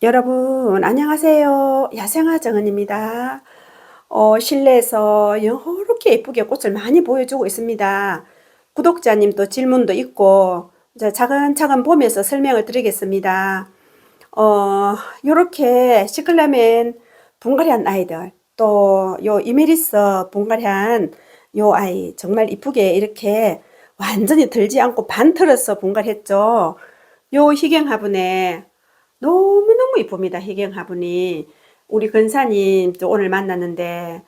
여러분 안녕하세요. 야생화 정은입니다. 실내에서 이렇게 예쁘게 꽃을 많이 보여주고 있습니다. 구독자님도 질문도 있고 이제 차근차근 보면서 설명을 드리겠습니다. 요렇게 시클라멘 분갈이한 아이들, 또 요 이메리스 분갈이한 요 아이 정말 이쁘게 이렇게 완전히 들지 않고 반틀어서 분갈했죠. 요 희경 화분에 너무너무 이쁩니다. 희경 화분이. 우리 근사님 또 오늘 만났는데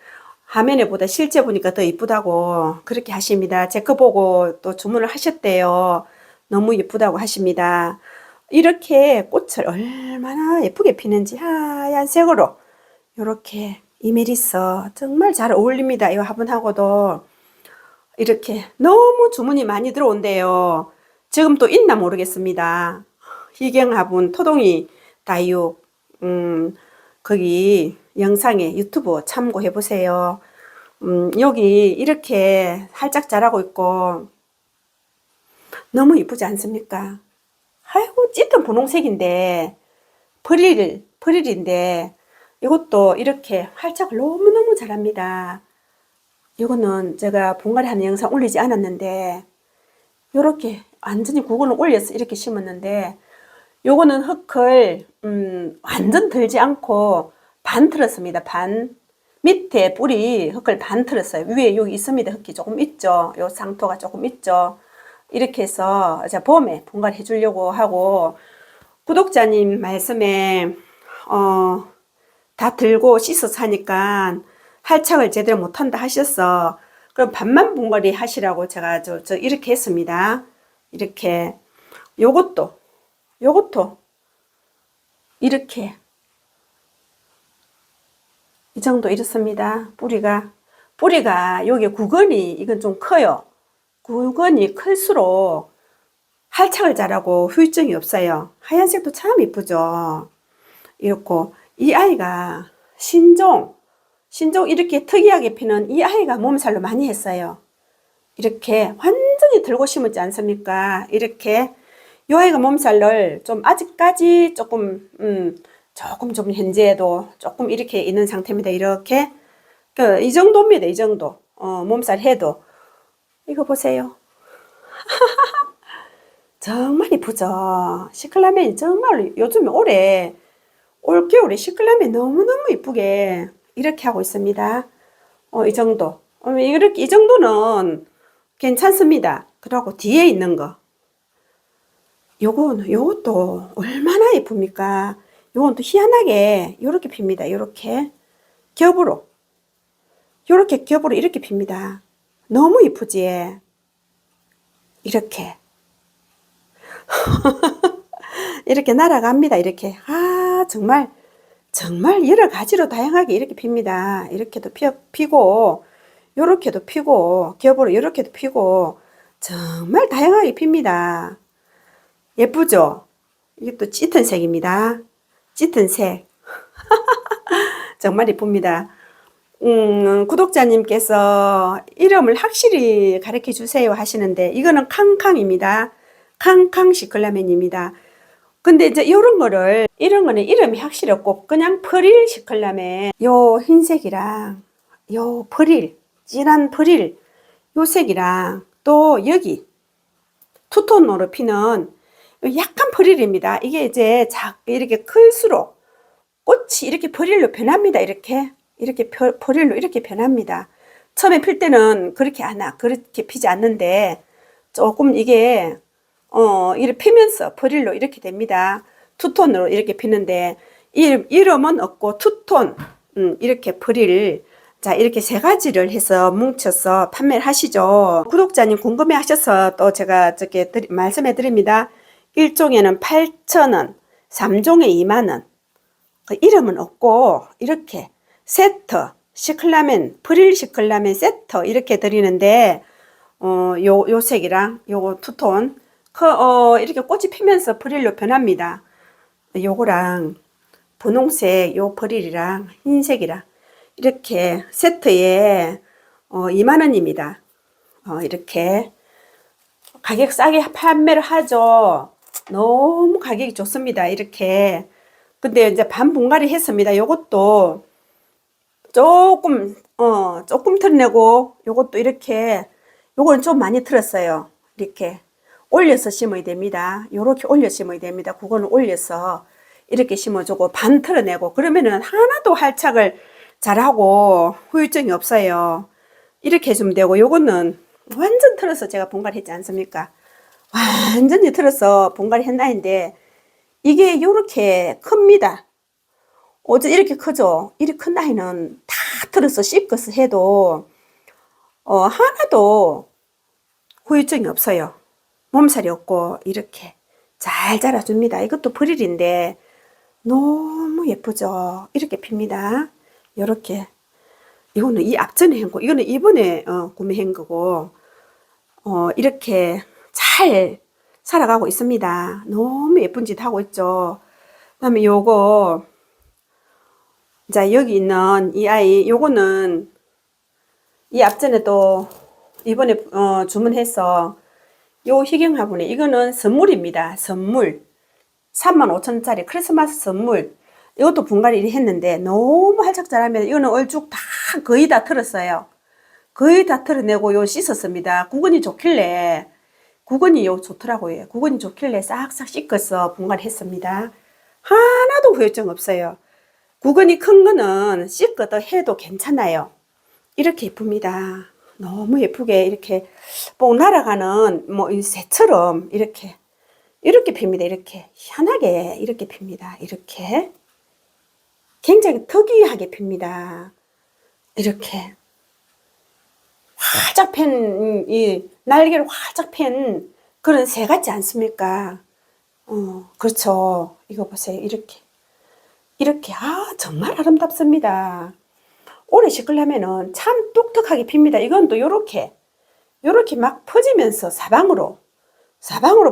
화면에 보다 실제 보니까 더 이쁘다고 그렇게 하십니다. 제 거 보고 또 주문을 하셨대요. 너무 이쁘다고 하십니다. 이렇게 꽃을 얼마나 예쁘게 피는지 하얀색으로 이렇게 이메리스 정말 잘 어울립니다. 이 화분하고도 이렇게 너무 주문이 많이 들어온대요. 지금 또 있나 모르겠습니다. 희경 화분 토동이 다육 거기 영상에 유튜브 참고해 보세요. 여기 이렇게 살짝 자라고 있고 너무 이쁘지 않습니까? 아이고 짙은 분홍색인데 프릴인데 이것도 이렇게 활짝을 너무너무 잘합니다. 이거는 제가 분갈이 하는 영상 올리지 않았는데 요렇게 완전히 구근을 올려서 이렇게 심었는데 요거는 흙을 완전 들지 않고 반 틀었습니다. 반. 밑에 뿌리 흙을 반 틀었어요. 위에 여기 있습니다. 흙이 조금 있죠. 요 상토가 조금 있죠. 이렇게 해서 자 봄에 분갈이 해주려고 하고 구독자님 말씀에 다 들고 씻어서 하니까 할착을 제대로 못한다 하셨어. 그럼 반만 분갈이 하시라고 제가 저 이렇게 했습니다. 이렇게 요것도 이렇게 이 정도 이렇습니다. 뿌리가 여기 구근이 이건 좀 커요. 구근이 클수록 활착을 잘하고 후유증이 없어요. 하얀색도 참 이쁘죠. 이렇고 이 아이가 신종 이렇게 특이하게 피는 이 아이가 몸살로 많이 했어요. 이렇게 완전히 들고 심었지 않습니까? 이렇게 요 아이가 몸살을 좀 아직까지 조금 좀 현재에도 조금 이렇게 있는 상태입니다. 이렇게 이 정도입니다. 이 정도 몸살 해도 이거 보세요. 정말 이쁘죠. 시클라멘이 정말 요즘에 올겨울에 시클라멘 너무너무 이쁘게 이렇게 하고 있습니다. 이 정도 이렇게 이 정도는 괜찮습니다. 그리고 뒤에 있는 거 요것도 얼마나 예쁩니까? 요건 또 희한하게 요렇게 핍니다. 요렇게 겹으로 이렇게 핍니다. 너무 이쁘지? 이렇게 이렇게 날아갑니다. 이렇게 정말 여러 가지로 다양하게 이렇게 핍니다. 이렇게도 피고 요렇게도 피고 겹으로 이렇게도 피고 정말 다양하게 핍니다. 예쁘죠? 이게 또 짙은 색입니다. 짙은 색. 정말 예쁩니다. 구독자님께서 이름을 확실히 가르쳐 주세요 하시는데 이거는 캉캉입니다. 캉캉 시클라멘입니다. 근데 이제 이런 거는 이름이 확실히 없고 그냥 프릴 시클라멘 요 흰색이랑 요 프릴 진한 프릴 요 색이랑 또 여기 투톤으로 피는 약간 프릴입니다. 이게 이제 이렇게 클수록 꽃이 이렇게 프릴로 변합니다. 이렇게 프릴로 이렇게 변합니다. 처음에 필 때는 그렇게 피지 않는데 조금 이게 이렇게 피면서 프릴로 이렇게 됩니다. 투톤으로 이렇게 피는데 이름은 없고 투톤 이렇게 프릴 자 이렇게 세 가지를 해서 뭉쳐서 판매를 하시죠. 구독자님 궁금해 하셔서 또 제가 저렇게 말씀해 드립니다. 1종에는 8,000원 3종에 2만원 그 이름은 없고 이렇게 세트 시클라멘 프릴 시클라멘 세트 이렇게 드리는데 요 색이랑 요거 투톤 이렇게 꽃이 피면서 프릴로 변합니다. 요거랑 분홍색 요 프릴이랑 흰색이랑 이렇게 세트에 2만원입니다. 이렇게 가격 싸게 판매를 하죠. 너무 가격이 좋습니다. 이렇게 근데 이제 반 분갈이 했습니다. 요것도 조금 털어내고, 요것도 이렇게, 요거는 좀 많이 틀었어요. 이렇게 올려서 심어야 됩니다. 요렇게 올려 심어야 됩니다. 그거는 올려서 이렇게 심어주고, 반 털어내고, 그러면은 하나도 활착을 잘하고 후유증이 없어요. 이렇게 해주면 되고, 요거는 완전 틀어서 제가 분갈이 했지 않습니까? 완전히 틀어서 분갈이 했 나인데, 이게 요렇게 큽니다. 어제 이렇게 크죠? 이렇게 큰 나이는 다 틀어서 씹어서 해도 하나도 후유증이 없어요. 몸살이 없고 이렇게 잘 자라줍니다. 이것도 브릴인데 너무 예쁘죠? 이렇게 핍니다. 이렇게. 이거는 이 앞전에 한 거, 이거는 이번에 구매한 거고 이렇게 잘 살아가고 있습니다. 너무 예쁜 짓 하고 있죠. 그다음에 요거, 자, 여기 있는 이 아이, 요거는 이 앞전에 또 이번에 주문해서 요 희경 화분에, 이거는 선물입니다. 선물. 35,000원짜리 크리스마스 선물. 이것도 분갈이 했는데 너무 활짝 자라면 이거는 얼죽 다 거의 다 털었어요. 거의 다 털어내고 요 씻었습니다. 구근이 좋길래, 구근이 요 좋더라고요. 구근이 좋길래 싹싹 씻어서 분갈이 했습니다. 하나도 후유증 없어요. 구근이 큰 거는 씻어도 해도 괜찮아요. 이렇게 예쁩니다. 너무 예쁘게 이렇게 뽕 날아가는 뭐 새처럼 이렇게 핍니다. 이렇게 희한하게 이렇게 핍니다. 이렇게 굉장히 특이하게 핍니다. 이렇게 활짝 핀, 이 날개를 활짝 핀 그런 새 같지 않습니까? 그렇죠. 이거 보세요. 이렇게 정말 아름답습니다. 오래 시끌려면은 참 똑똑하게 핍니다. 이건 또 요렇게 막 퍼지면서 사방으로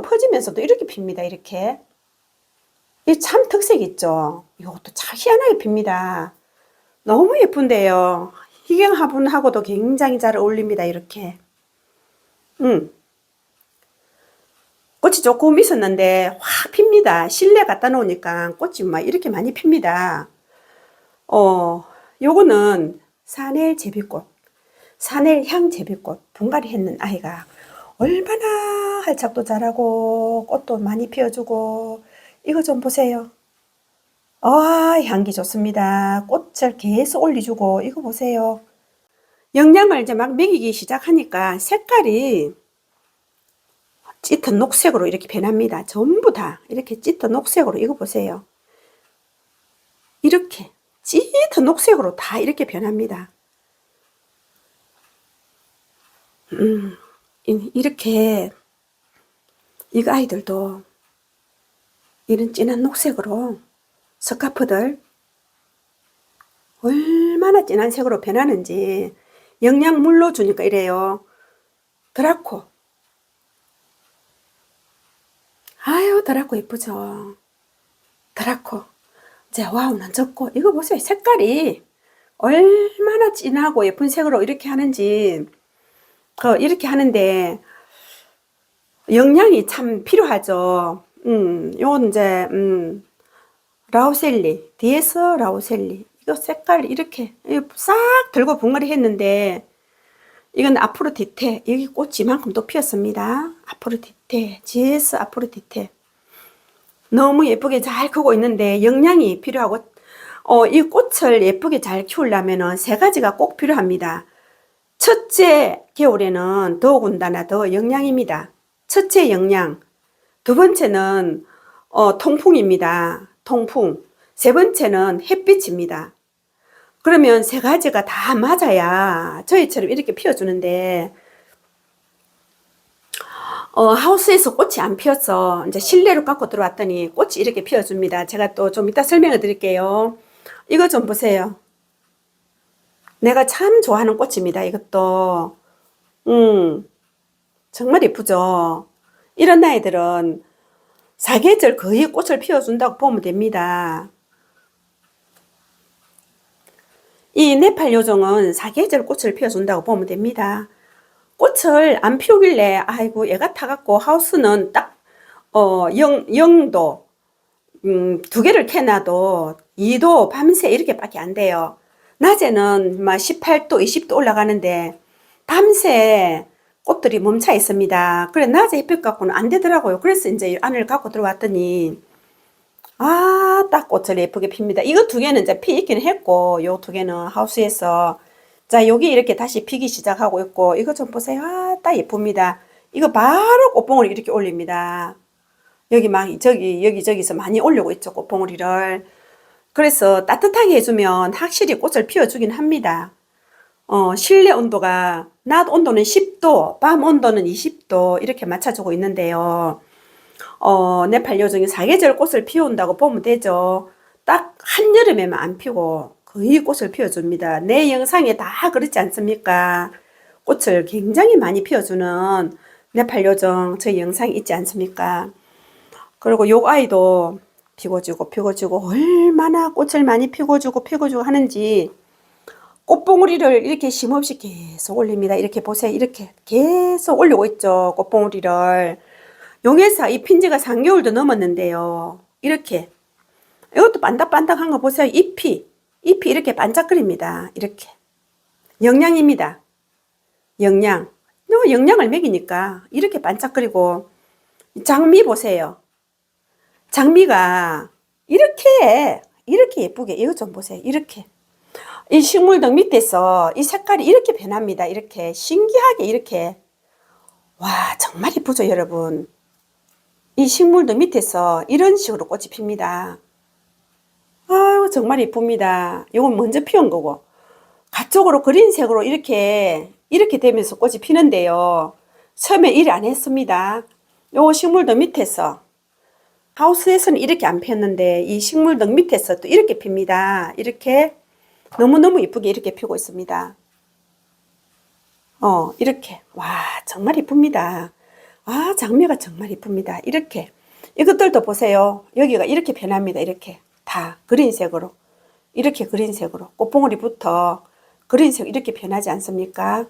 퍼지면서도 이렇게 핍니다. 이렇게. 이 참 특색 있죠. 이것도 참 희한하게 핍니다. 너무 예쁜데요. 희경 화분하고도 굉장히 잘 어울립니다. 이렇게. 꽃이 조금 있었는데 확 핍니다. 실내 갖다 놓으니까 꽃이 막 이렇게 많이 핍니다. 요거는 사넬 제비꽃, 사넬 향 제비꽃 분갈이 했는 아이가 얼마나 활착도 잘하고 꽃도 많이 피워주고, 이거 좀 보세요. 향기 좋습니다. 꽃을 계속 올려주고, 이거 보세요. 영양을 이제 막 먹이기 시작하니까 색깔이 짙은 녹색으로 이렇게 변합니다. 전부 다 이렇게 짙은 녹색으로, 이거 보세요. 이렇게 짙은 녹색으로 다 이렇게 변합니다. 이렇게 이거 아이들도 이런 진한 녹색으로 스카프들 얼마나 진한 색으로 변하는지 영양물로 주니까 이래요. 드라코. 아유, 드라코 예쁘죠. 드라코. 이제 와우는 적고, 이거 보세요. 색깔이 얼마나 진하고 예쁜 색으로 이렇게 하는지. 이렇게 하는데 영양이 참 필요하죠. 요건 이제 라우셀리, DS 라우셀리. 이거 색깔 이렇게 싹 들고 분갈이 했는데, 이건 아프로디테. 여기 꽃이 이만큼 또 피었습니다. 아프로디테, GS 아프로디테. 너무 예쁘게 잘 크고 있는데 영양이 필요하고, 이 꽃을 예쁘게 잘 키우려면 세 가지가 꼭 필요합니다. 첫째, 겨울에는 더군다나 더 영양입니다. 첫째 영양. 두 번째는 통풍입니다. 통풍. 세 번째는 햇빛입니다. 그러면 세 가지가 다 맞아야 저희처럼 이렇게 피워주는데, 하우스에서 꽃이 안 피어서 이제 실내로 갖고 들어왔더니 꽃이 이렇게 피어줍니다. 제가 또 좀 이따 설명을 드릴게요. 이거 좀 보세요. 내가 참 좋아하는 꽃입니다. 이것도 정말 예쁘죠. 이런 아이들은 사계절 거의 꽃을 피워준다고 보면 됩니다. 이 네팔 요정은 사계절 꽃을 피워준다고 보면 됩니다. 꽃을 안 피우길래 아이고 얘가 타갖고 하우스는 딱 0도 두 개를 캐놔도 2도 밤새 이렇게밖에 안 돼요. 낮에는 막 18도, 20도 올라가는데 밤새 꽃들이 멈춰 있습니다. 그래 낮에 햇빛 갖고는 안 되더라고요. 그래서 이제 안을 갖고 들어왔더니 딱 꽃을 예쁘게 핍니다. 이거 두 개는 이제 피 있긴 했고 요 두 개는 하우스에서 자 여기 이렇게 다시 피기 시작하고 있고 이거 좀 보세요. 딱 예쁩니다. 이거 바로 꽃봉오리 이렇게 올립니다. 여기 막 저기 여기저기서 많이 올리고 있죠 꽃봉오리를. 그래서 따뜻하게 해주면 확실히 꽃을 피워주긴 합니다. 실내 온도가 낮 온도는 10도, 밤 온도는 20도 이렇게 맞춰주고 있는데요. 네팔 요정이 사계절 꽃을 피운다고 보면 되죠. 딱 한여름에만 안 피고 거의 꽃을 피워줍니다. 내 영상에 다 그렇지 않습니까? 꽃을 굉장히 많이 피워주는 네팔 요정 저희 영상이 있지 않습니까? 그리고 요 아이도 피고주고 얼마나 꽃을 많이 피고주고 하는지 꽃봉오리를 이렇게 쉼없이 계속 올립니다. 이렇게 보세요. 이렇게 계속 올리고 있죠. 꽃봉오리를. 용해사 이 핀지가 3개월도 넘었는데요. 이렇게 이것도 반짝반짝한 거 보세요. 잎이 이렇게 반짝거립니다. 이렇게 영양입니다. 영양. 영양을 먹이니까 이렇게 반짝거리고 장미 보세요. 장미가 이렇게 예쁘게 이거 좀 보세요. 이렇게 이 식물등 밑에서 이 색깔이 이렇게 변합니다. 이렇게 신기하게 이렇게 와 정말 예쁘죠 여러분. 이 식물등 밑에서 이런 식으로 꽃이 핍니다. 아유 정말 예쁩니다. 이건 먼저 피운 거고 가쪽으로 그린색으로 이렇게 되면서 꽃이 피는데요. 처음에 일 안 했습니다. 요 식물등 밑에서 하우스에서는 이렇게 안 폈는데 이 식물등 밑에서 또 이렇게 핍니다. 이렇게 너무너무 예쁘게 이렇게 피고 있습니다. 이렇게 와 정말 예쁩니다. 장미가 정말 예쁩니다. 이렇게 이것들도 보세요. 여기가 이렇게 변합니다. 이렇게 다 그린색으로 이렇게 그린색으로 꽃봉오리부터 그린색 이렇게 변하지 않습니까?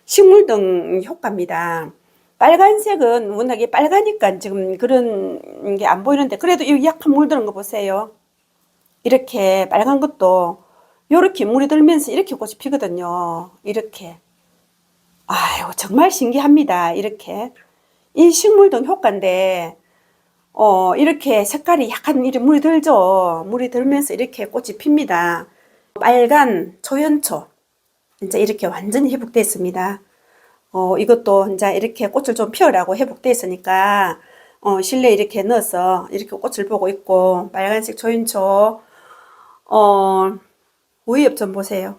식물등 효과입니다. 빨간색은 워낙에 빨가니까 지금 그런 게 안 보이는데 그래도 이 약간 물드는 거 보세요. 이렇게 빨간 것도 요렇게 물이 들면서 이렇게 꽃이 피거든요. 이렇게 아유 정말 신기합니다. 이렇게 이 식물등 효과인데 이렇게 색깔이 약간 이렇게 물이 들죠. 물이 들면서 이렇게 꽃이 핍니다. 빨간 초연초 이제 이렇게 완전히 회복됐습니다. 이것도 이제 이렇게 꽃을 좀 피우라고 회복됐으니까 실내에 이렇게 넣어서 이렇게 꽃을 보고 있고 빨간색 초연초 우이엽 좀 보세요.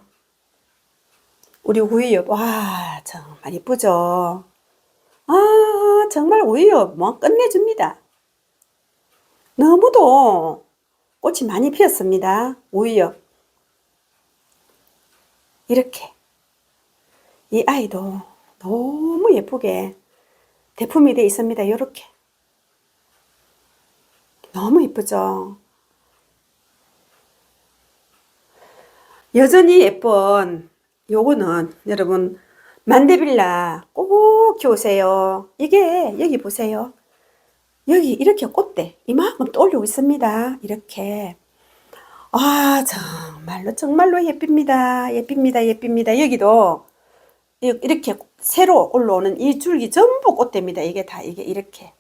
우리 우이엽 와 정말 이쁘죠. 정말 우이엽 뭐 끝내줍니다. 너무도 꽃이 많이 피었습니다. 우이엽 이렇게 이 아이도 너무 예쁘게 대품이 되어 있습니다. 이렇게 너무 예쁘죠. 여전히 예쁜 요거는 여러분 만데빌라 꼭 키우세요. 이게 여기 보세요. 여기 이렇게 꽃대 이만큼 또 올리고 있습니다. 이렇게 정말로 예쁩니다. 여기도 이렇게 새로 올라오는 이 줄기 전부 꽃대입니다. 이게 다 이렇게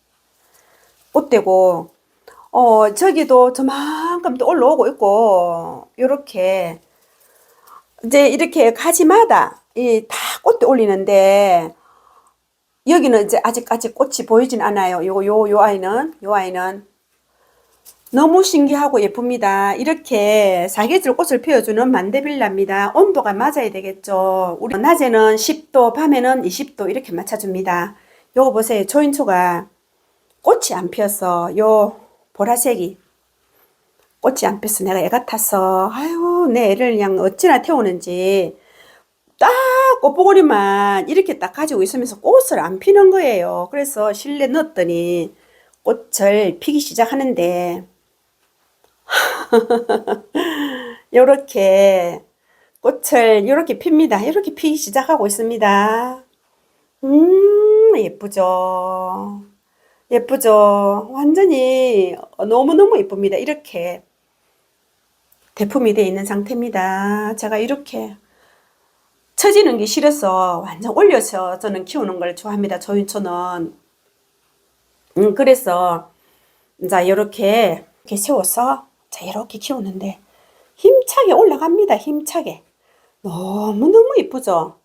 꽃대고 저기도 저만큼 또 올라오고 있고 요렇게 이제 이렇게 가지마다 다 꽃대 올리는데 여기는 이제 아직까지 꽃이 보이진 않아요. 요 아이는 너무 신기하고 예쁩니다. 이렇게 사계절 꽃을 피워주는 만데빌라입니다. 온도가 맞아야 되겠죠. 우리 낮에는 10도, 밤에는 20도 이렇게 맞춰줍니다. 요거 보세요. 초인초가 꽃이 안 피었어. 요 보라색이 꽃이 안 피었어. 내가 애 같아서 아유 내 애를 그냥 어찌나 태우는지 딱 꽃봉오리만 이렇게 딱 가지고 있으면서 꽃을 안 피는 거예요. 그래서 실내 넣었더니 꽃을 피기 시작하는데 요렇게 꽃을 요렇게 핍니다. 이렇게 피기 시작하고 있습니다. 예쁘죠. 예쁘죠? 완전히 너무너무 예쁩니다. 이렇게 대품이 되어 있는 상태입니다. 제가 이렇게 처지는 게 싫어서 완전 올려서 저는 키우는 걸 좋아합니다. 조인초는. 그래서 자 이렇게 세워서 자 이렇게 키우는데 힘차게 올라갑니다. 힘차게. 너무너무 이쁘죠?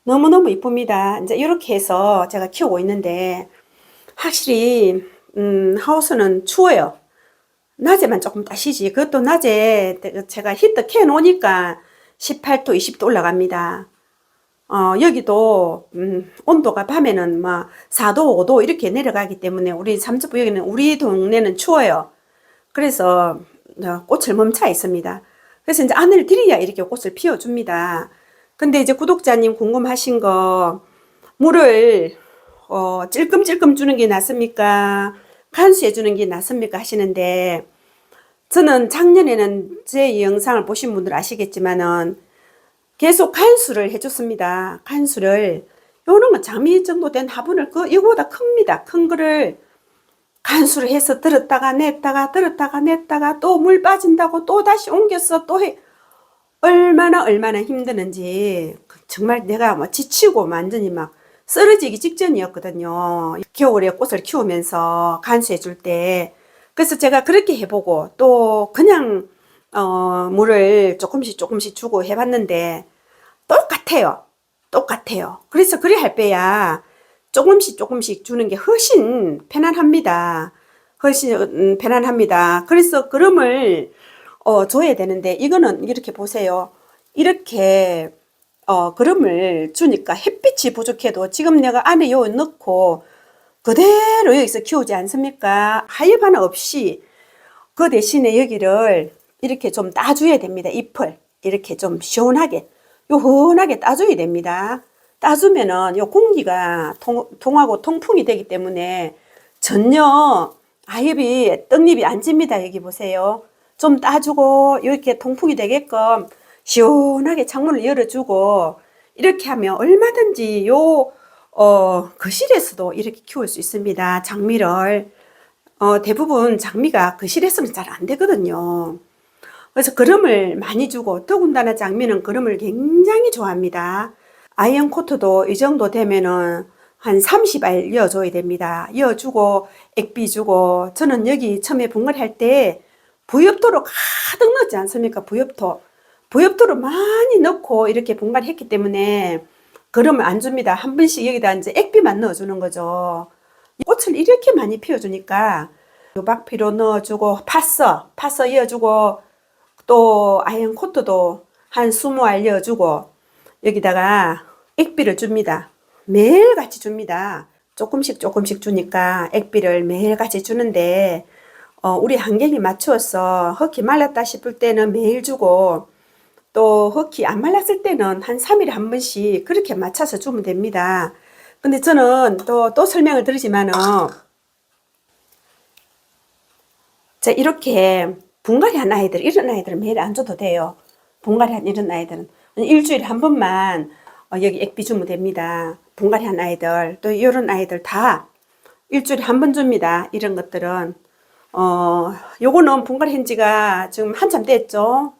너무너무 이쁩니다. 이제 이렇게 해서 제가 키우고 있는데 확실히 하우스는 추워요. 낮에만 조금 따시지. 그것도 낮에 제가 히터 켜 놓으니까 18도, 20도 올라갑니다. 여기도 온도가 밤에는 막 4도, 5도 이렇게 내려가기 때문에 우리 삼척부 여기는 우리 동네는 추워요. 그래서 꽃을 멈춰 있습니다. 그래서 이제 안을 들여야 이렇게 꽃을 피워줍니다. 근데 이제 구독자님 궁금하신 거 물을 찔끔찔끔 주는 게 낫습니까? 간수해 주는 게 낫습니까? 하시는데 저는 작년에는 제 영상을 보신 분들 아시겠지만은 계속 간수를 해줬습니다. 간수를 요런 거 장미 정도 된 화분을 이거보다 큽니다. 큰 거를 간수를 해서 들었다가 냈다가 들었다가 냈다가 또 물 빠진다고 또 다시 옮겨서 또 해. 얼마나 힘드는지 정말 내가 뭐 지치고 완전히 막 쓰러지기 직전이었거든요. 겨울에 꽃을 키우면서 간수해 줄 때. 그래서 제가 그렇게 해보고 또 그냥 물을 조금씩 주고 해봤는데 똑같아요. 똑같아요. 그래서 그래 할 때야 조금씩 주는 게 훨씬 편안합니다. 훨씬 편안합니다. 그래서 그름을 줘야 되는데 이거는 이렇게 보세요. 이렇게 그름을 주니까 햇빛이 부족해도 지금 내가 안에 요 넣고 그대로 여기서 키우지 않습니까? 하엽 하나 없이 그 대신에 여기를 이렇게 좀 따줘야 됩니다. 잎을 이렇게 좀 시원하게 요헌하게 따줘야 됩니다. 따주면은 요 공기가 통하고 통풍이 되기 때문에 전혀 하엽이 떡잎이 안 찝니다. 여기 보세요. 좀 따주고 이렇게 통풍이 되게끔 시원하게 창문을 열어주고 이렇게 하면 얼마든지 요 거실에서도 이렇게 키울 수 있습니다. 장미를 대부분 장미가 거실에서는 잘 안 되거든요. 그래서 거름을 많이 주고 더군다나 장미는 거름을 굉장히 좋아합니다. 아이언 코트도 이 정도 되면은 한 30알 이어줘야 됩니다. 이어주고 액비 주고 저는 여기 처음에 분갈이 할 때 부엽토로 가득 넣지 않습니까? 부엽토를 많이 넣고 이렇게 분갈이 했기 때문에 거름을 안 줍니다. 한 번씩 여기다 이제 액비만 넣어주는 거죠. 꽃을 이렇게 많이 피워주니까 요박피로 넣어주고 파서 이어주고 또 아이언 코트도 한 20알 이어주고 여기다가 액비를 줍니다. 매일같이 줍니다. 조금씩 주니까 액비를 매일같이 주는데 우리 환경에 맞추어서 흙이 말랐다 싶을 때는 매일 주고 또 흙이 안 말랐을 때는 한 3일에 한 번씩 그렇게 맞춰서 주면 됩니다. 근데 저는 또 설명을 드리지만은 자 이렇게 분갈이 한 아이들 이런 아이들은 매일 안 줘도 돼요. 분갈이 한 이런 아이들은 일주일에 한 번만 여기 액비 주면 됩니다. 분갈이 한 아이들 또 이런 아이들 다 일주일에 한 번 줍니다. 이런 것들은 요거는 분갈이 한 지가 지금 한참 됐죠.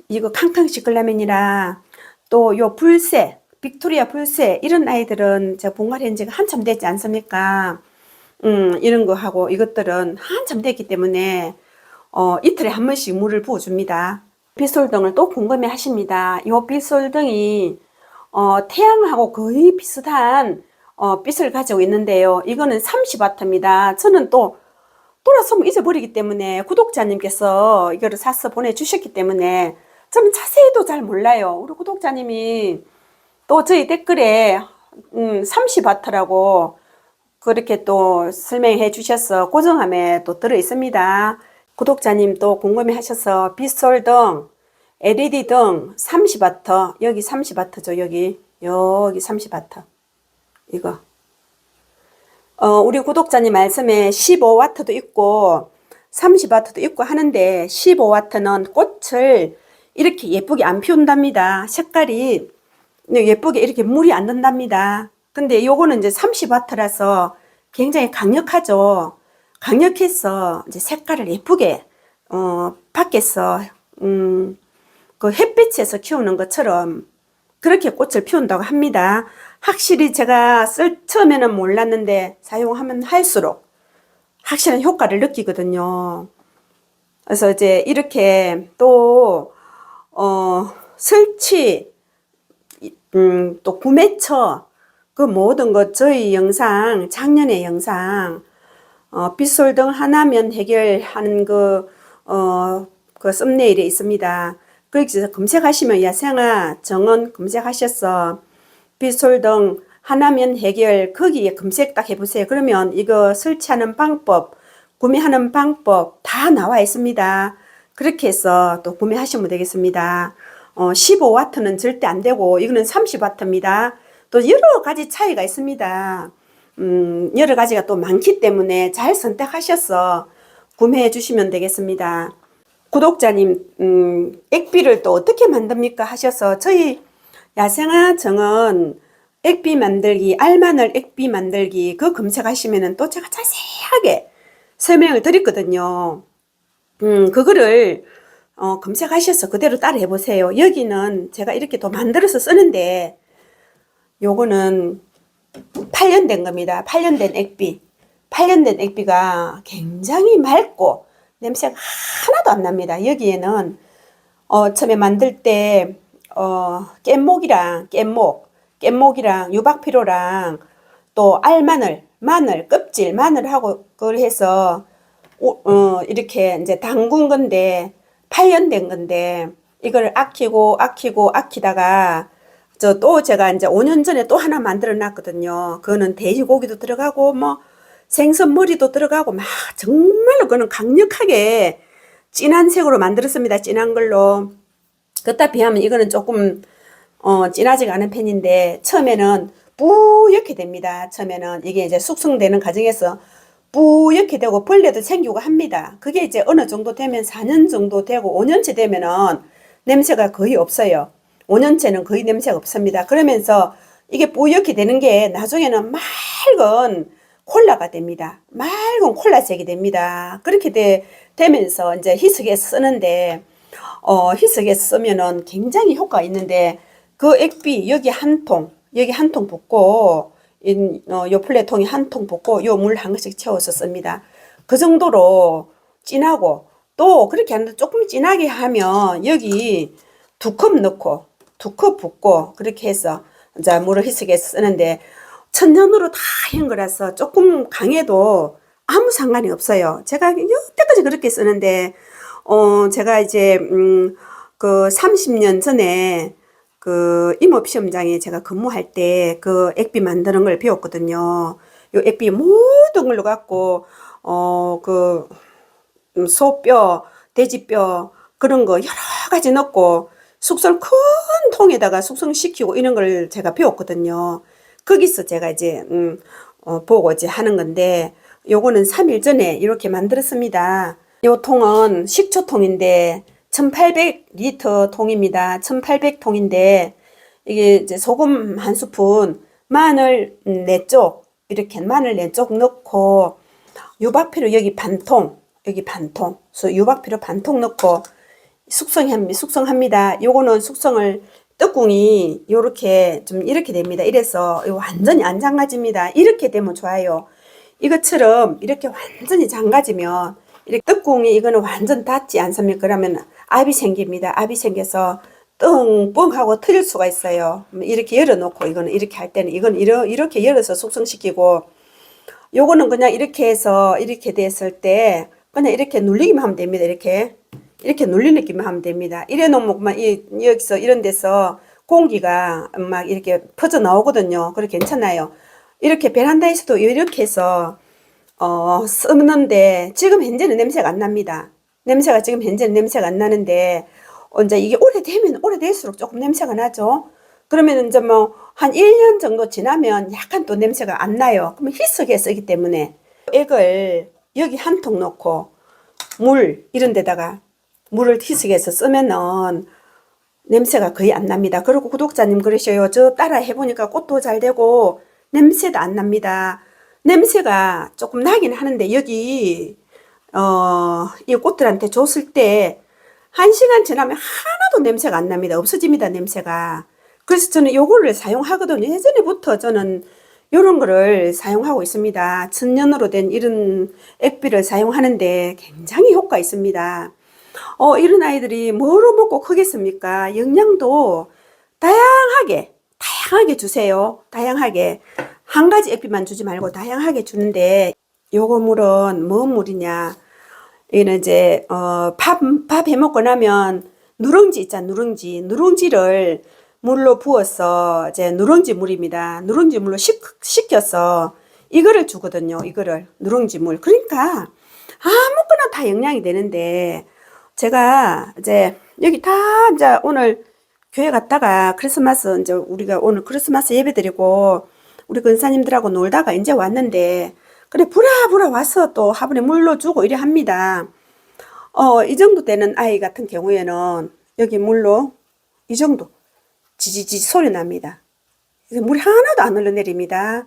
이거 캉캉 시클라멘이라 또 요 불새 빅토리아 불새 이런 아이들은 제가 분갈이 한 지가 한참 됐지 않습니까? 이런 거 하고 이것들은 한참 됐기 때문에 이틀에 한 번씩 물을 부어줍니다. 빗솔등을 또 궁금해 하십니다. 요 빗솔등이 태양하고 거의 비슷한 빛을 가지고 있는데요. 이거는 30W입니다. 저는 또 돌아서면 잊어버리기 때문에 구독자님께서 이거를 사서 보내주셨기 때문에 저는 자세히도 잘 몰라요. 우리 구독자님이 또 저희 댓글에 30W라고 그렇게 또 설명해 주셔서 고정함에 또 들어 있습니다. 구독자님 또 궁금해 하셔서 빗솔등, LED 등 30W 여기 30W죠. 여기 30W 이거 우리 구독자님 말씀에 15W도 있고 30W도 있고 하는데 15W는 꽃을 이렇게 예쁘게 안 피운답니다. 색깔이 예쁘게 이렇게 물이 안 든답니다. 근데 요거는 이제 30W라서 굉장히 강력하죠. 강력해서 이제 색깔을 예쁘게 밖에서 그 햇빛에서 키우는 것처럼 그렇게 꽃을 피운다고 합니다. 확실히 제가 처음에는 몰랐는데 사용하면 할수록 확실한 효과를 느끼거든요. 그래서 이제 이렇게 또 설치, 또 구매처, 그 모든 것 저희 영상, 작년의 영상, 빗솔등 하나면 해결하는 그 썸네일에 있습니다. 거기서 검색하시면 야생아 정원 검색하셔서 빗솔등 하나면 해결 거기에 검색 딱 해보세요. 그러면 이거 설치하는 방법, 구매하는 방법 다 나와 있습니다. 그렇게 해서 또 구매하시면 되겠습니다. 15W는 절대 안 되고 이거는 30W입니다. 또 여러 가지 차이가 있습니다. 여러 가지가 또 많기 때문에 잘 선택하셔서 구매해 주시면 되겠습니다. 구독자님, 액비를 또 어떻게 만듭니까 하셔서 저희 야생화 정원 액비 만들기, 알마늘 액비 만들기 그 검색하시면은 또 제가 자세하게 설명을 드렸거든요. 그거를 검색하셔서 그대로 따라 해보세요. 여기는 제가 이렇게 또 만들어서 쓰는데 요거는 8년 된 겁니다. 8년 된 액비. 8년 된 액비가 굉장히 맑고 냄새가 하나도 안 납니다. 여기에는 처음에 만들 때 깻목이랑 유박피로랑 또 알마늘, 마늘, 껍질, 마늘하고 그걸 해서 이렇게 이제 담근 건데 8년 된 건데 이걸 아끼다가 또 제가 이제 5년 전에 또 하나 만들어 놨거든요. 그거는 돼지고기도 들어가고 뭐 생선머리도 들어가고 막 정말로 그거는 강력하게 진한 색으로 만들었습니다. 진한 걸로. 그따 비하면 이거는 조금 진하지가 않은 편인데 처음에는 뿌옇게 됩니다. 처음에는 이게 이제 숙성되는 과정에서 뿌옇게 되고 벌레도 생기고 합니다. 그게 이제 어느 정도 되면 4년 정도 되고 5년째 되면은 냄새가 거의 없어요. 5년째는 거의 냄새가 없습니다. 그러면서 이게 뿌옇게 되는 게 나중에는 맑은 콜라가 됩니다. 맑은 콜라색이 됩니다. 그렇게 되면서 이제 희석에 쓰는데 희석에 쓰면은 굉장히 효과가 있는데 그 액비 여기 한 통 붓고 요 플레통이 한 통 붓고 요 물 한 것씩 채워서 씁니다. 그 정도로 진하고 또 그렇게 하는데 조금 진하게 하면 여기 2컵 넣고 2컵 붓고 그렇게 해서 이제 물을 희석해 쓰는데 천연으로 다 한 거라서 조금 강해도 아무 상관이 없어요. 제가 여태까지 그렇게 쓰는데 제가 이제 그 30년 전에 그 임업시험장에 제가 근무할 때 그 액비 만드는 걸 배웠거든요. 요 액비 모든 걸로 갖고 그 소뼈, 돼지뼈 그런 거 여러 가지 넣고 숙성 큰 통에다가 숙성시키고 이런 걸 제가 배웠거든요. 거기서 제가 이제 보고 이제 하는 건데 요거는 3일 전에 이렇게 만들었습니다. 요 통은 식초통인데 1800리터 통입니다. 1800통인데 이게 이제 소금 한 스푼, 마늘 4쪽 이렇게 마늘 4쪽 넣고 유박피로 여기 반통, 유박피로 반통 넣고 숙성합니다. 요거는 숙성을 떡궁이 요렇게 좀 이렇게 됩니다. 이래서 완전히 안 잠가집니다. 이렇게 되면 좋아요. 이것처럼 이렇게 완전히 잠가지면 이렇게 떡궁이 이거는 완전 닿지 않습니까? 그러면 압이 생깁니다. 압이 생겨서 뻥뻥하고 터질 수가 있어요. 이렇게 열어놓고 이거는 이렇게 할 때는 이건 이렇게 열어서 숙성시키고 요거는 그냥 이렇게 해서 이렇게 됐을 때 그냥 이렇게 눌리기만 하면 됩니다. 이렇게 눌리기만 하면 됩니다. 이래 놓으면 여기서 이런 데서 공기가 막 이렇게 퍼져 나오거든요. 그래 괜찮아요. 이렇게 베란다에서도 이렇게 해서 쓰는데 지금 현재는 냄새가 안 납니다. 지금 현재는 냄새가 안 나는데 이제 이게 오래될수록 조금 냄새가 나죠. 그러면 이제 뭐 한 1년 정도 지나면 약간 또 냄새가 안 나요. 그러면 희석해 쓰기 때문에 액을 여기 한 통 넣고 물 이런 데다가 물을 희석해서 쓰면은 냄새가 거의 안 납니다. 그리고 구독자님 그러셔요. 저 따라 해보니까 꽃도 잘 되고 냄새도 안 납니다. 냄새가 조금 나긴 하는데 여기 이 꽃들한테 줬을 때 1시간 지나면 하나도 냄새가 안 납니다. 없어집니다, 냄새가. 그래서 저는 요거를 사용하거든요. 예전에부터 저는 요런 거를 사용하고 있습니다. 천연으로 된 이런 액비를 사용하는데 굉장히 효과 있습니다. 이런 아이들이 뭐로 먹고 크겠습니까? 영양도 다양하게 주세요. 다양하게. 한 가지 액비만 주지 말고 다양하게 주는데, 요거 물은 뭔 물이냐? 이는 이제, 밥 해먹고 나면 누룽지 있잖아, 누룽지를 물로 부어서 이제 누룽지 물입니다. 누룽지 물로 식혀서 이거를 주거든요. 이거를. 누룽지 물. 그러니까 아무거나 다 영양이 되는데, 제가 이제 여기 다 이제 오늘 교회 갔다가 크리스마스 이제 우리가 오늘 크리스마스 예배 드리고 우리 근사님들하고 놀다가 이제 왔는데 그래 부랴부랴 와서 또 화분에 물로 주고 이래 합니다. 이 정도 되는 아이 같은 경우에는 여기 물로 이 정도 지지지 소리 납니다. 물이 하나도 안 흘러내립니다.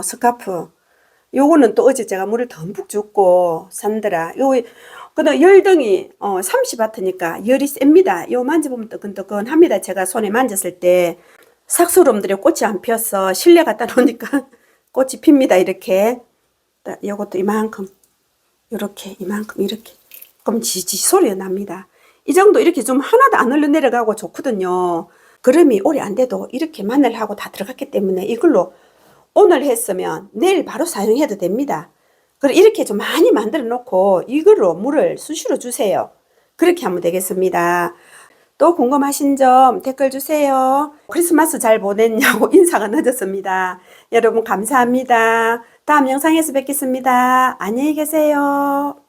스카프. 요거는 또 어제 제가 물을 듬뿍 줬고 산더라. 그다음 열등이 30와트니까 열이 셉니다. 요 만져보면 뜨끈뜨끈합니다. 제가 손에 만졌을 때 삭소름들이 꽃이 안 피어서 실내 갖다 놓으니까 꽃이 핍니다. 이렇게. 요것도 이만큼 이렇게 그럼 지지 소리가 납니다. 이 정도 이렇게 좀 하나도 안 흘러내려가고 좋거든요. 그럼이 오래 안 돼도 이렇게 마늘하고 다 들어갔기 때문에 이걸로 오늘 했으면 내일 바로 사용해도 됩니다. 그리고 이렇게 좀 많이 만들어 놓고 이걸로 물을 수시로 주세요. 그렇게 하면 되겠습니다. 또 궁금하신 점 댓글 주세요. 크리스마스 잘 보냈냐고 인사가 늦었습니다. 여러분 감사합니다. 다음 영상에서 뵙겠습니다. 안녕히 계세요.